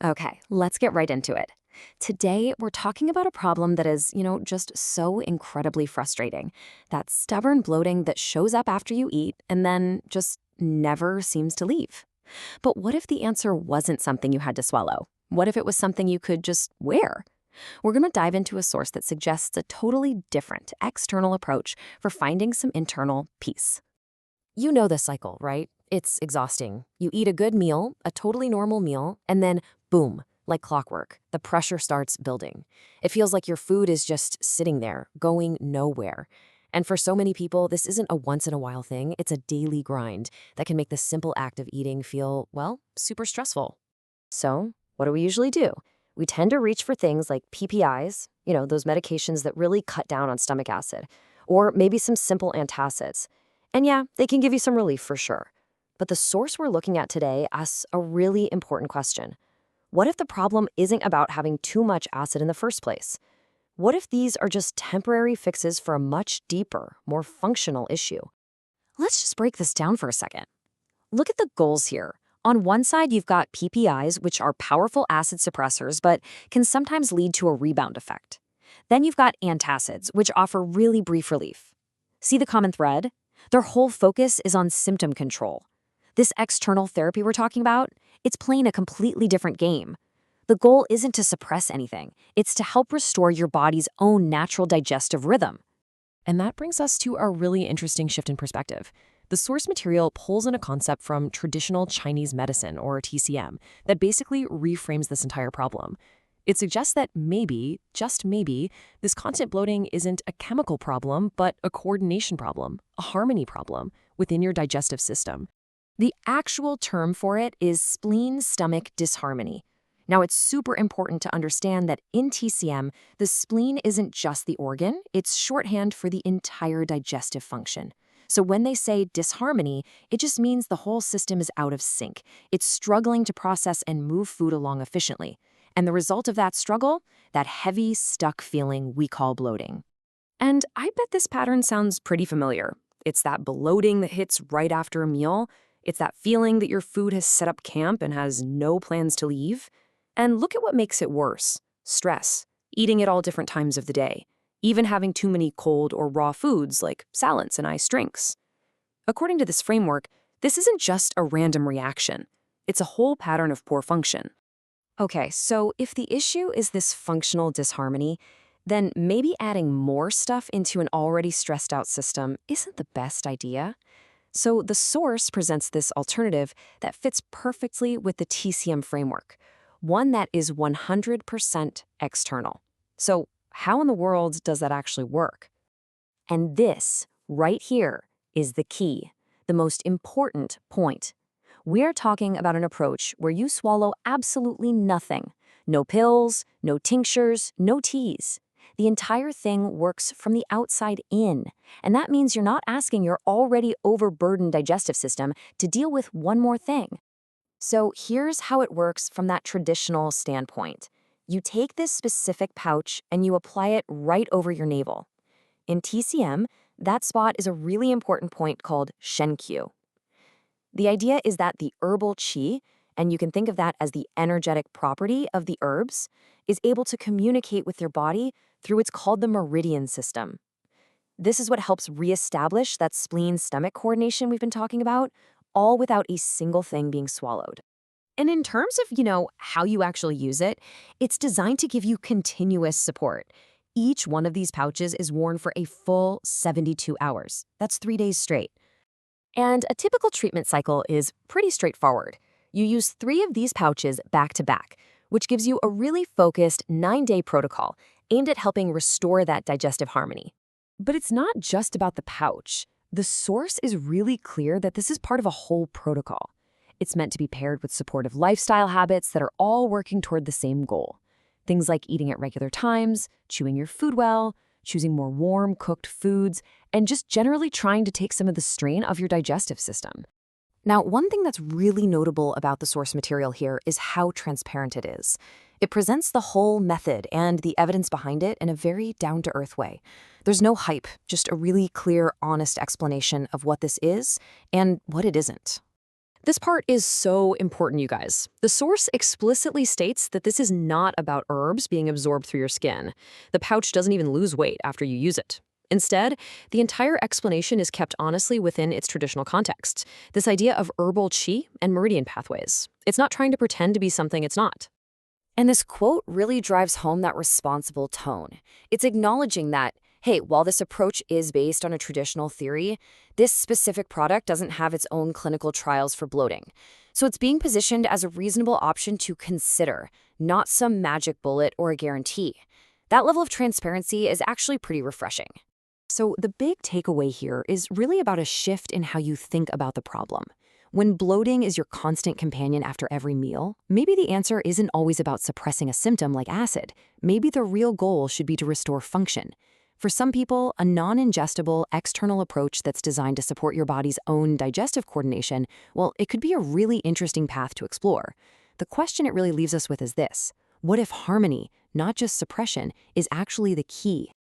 Okay, let's get right into it. Today, we're talking about a problem that is, just so incredibly frustrating. That stubborn bloating that shows up after you eat and then just never seems to leave. But what if the answer wasn't something you had to swallow? What if it was something you could just wear? We're going to dive into a source that suggests a totally different external approach for finding some internal peace. You know this cycle, right? It's exhausting. You eat a good meal, a totally normal meal, and then boom, like clockwork, the pressure starts building. It feels like your food is just sitting there, going nowhere. And for so many people, this isn't a once-in-a-while thing. It's a daily grind that can make the simple act of eating feel, well, super stressful. So, what do we usually do? We tend to reach for things like PPIs, those medications that really cut down on stomach acid, or maybe some simple antacids. And yeah, they can give you some relief for sure. But the source we're looking at today asks a really important question. What if the problem isn't about having too much acid in the first place? What if these are just temporary fixes for a much deeper, more functional issue? Let's just break this down for a second. Look at the goals here. On one side, you've got PPIs, which are powerful acid suppressors, but can sometimes lead to a rebound effect. Then you've got antacids, which offer really brief relief. See the common thread? Their whole focus is on symptom control. This external therapy we're talking about, it's playing a completely different game. The goal isn't to suppress anything. It's to help restore your body's own natural digestive rhythm. And that brings us to a really interesting shift in perspective. The source material pulls in a concept from traditional Chinese medicine, or TCM, that basically reframes this entire problem. It suggests that maybe, just maybe, this constant bloating isn't a chemical problem, but a coordination problem, a harmony problem within your digestive system. The actual term for it is spleen-stomach disharmony. Now, it's super important to understand that in TCM, the spleen isn't just the organ, it's shorthand for the entire digestive function. So when they say disharmony, it just means the whole system is out of sync. It's struggling to process and move food along efficiently. And the result of that struggle? That heavy, stuck feeling we call bloating. And I bet this pattern sounds pretty familiar. It's that bloating that hits right after a meal. It's that feeling that your food has set up camp and has no plans to leave. And look at what makes it worse. Stress, eating at all different times of the day, even having too many cold or raw foods like salads and iced drinks. According to this framework, this isn't just a random reaction. It's a whole pattern of poor function. Okay, so if the issue is this functional disharmony, then maybe adding more stuff into an already stressed out system isn't the best idea. So the source presents this alternative that fits perfectly with the TCM framework, one that is 100% external. So how in the world does that actually work? And this, right here, is the key, the most important point. We're talking about an approach where you swallow absolutely nothing. No pills, no tinctures, no teas. The entire thing works from the outside in, and that means you're not asking your already overburdened digestive system to deal with one more thing. So here's how it works from that traditional standpoint. You take this specific pouch and you apply it right over your navel. In TCM, that spot is a really important point called Shenkyu. The idea is that the herbal qi, and you can think of that as the energetic property of the herbs, is able to communicate with your body through what's called the meridian system. This is what helps reestablish that spleen-stomach coordination we've been talking about, all without a single thing being swallowed. And in terms of, how you actually use it, it's designed to give you continuous support. Each one of these pouches is worn for a full 72 hours. That's 3 days straight. And a typical treatment cycle is pretty straightforward. You use 3 of these pouches back to back, which gives you a really focused 9-day protocol aimed at helping restore that digestive harmony. But it's not just about the pouch. The source is really clear that this is part of a whole protocol. It's meant to be paired with supportive lifestyle habits that are all working toward the same goal. Things like eating at regular times, chewing your food well, choosing more warm, cooked foods, and just generally trying to take some of the strain of your digestive system. Now, one thing that's really notable about the source material here is how transparent it is. It presents the whole method and the evidence behind it in a very down-to-earth way. There's no hype, just a really clear, honest explanation of what this is and what it isn't. This part is so important, you guys. The source explicitly states that this is not about herbs being absorbed through your skin. The pouch doesn't even lose weight after you use it. Instead, the entire explanation is kept honestly within its traditional context, this idea of herbal qi and meridian pathways. It's not trying to pretend to be something it's not. And this quote really drives home that responsible tone. It's acknowledging that, hey, while this approach is based on a traditional theory, this specific product doesn't have its own clinical trials for bloating. So it's being positioned as a reasonable option to consider, not some magic bullet or a guarantee. That level of transparency is actually pretty refreshing. So the big takeaway here is really about a shift in how you think about the problem. When bloating is your constant companion after every meal, maybe the answer isn't always about suppressing a symptom like acid. Maybe the real goal should be to restore function. For some people, a non-ingestible, external approach that's designed to support your body's own digestive coordination, well, it could be a really interesting path to explore. The question it really leaves us with is this: what if harmony, not just suppression, is actually the key?